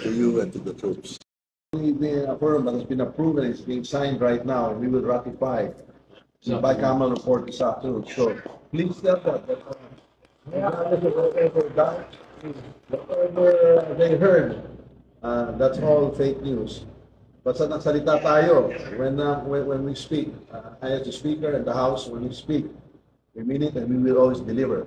to you and to the troops. Being affirmed, but it's been approved and it's being signed right now, and we will ratify the bicameral report this afternoon. So please tell them that regardless of whatever they heard, that's all fake news. Basta nagsalita tayo when we speak, as the Speaker and the House, when we speak, we mean it and we will always deliver.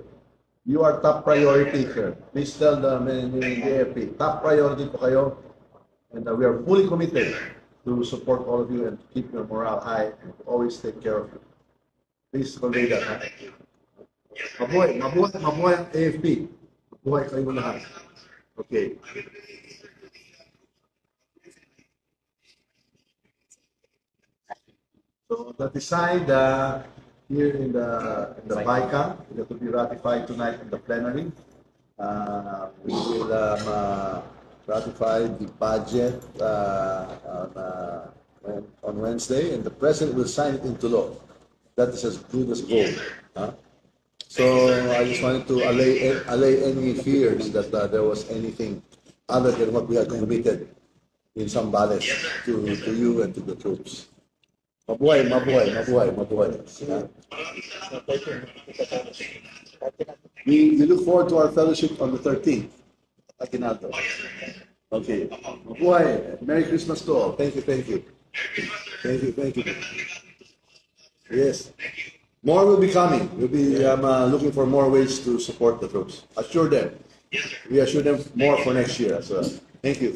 You are top priority, sir. Please tell them in the AFP, top priority po kayo. And we are fully committed to support all of you and to keep your morale high and to always take care of you. Please convey that. Mabuhay ang AFP. Mabuhay kayo lahat. Okay. So that decide here in the BICAM, it will be ratified tonight in the plenary. We will ratify the budget on Wednesday, and the President will sign it into law. That is as good as gold. So I just wanted to allay any fears that there was anything other than what we had committed in some balance to you and to the troops. Mabuhay. We look forward to our fellowship on the 13th. Aguinaldo. Okay. Mabuhay. Merry Christmas to all. Thank you. Yes. More will be coming. We'll be looking for more ways to support the troops. Assure them. We assure them more for next year as well. Thank you.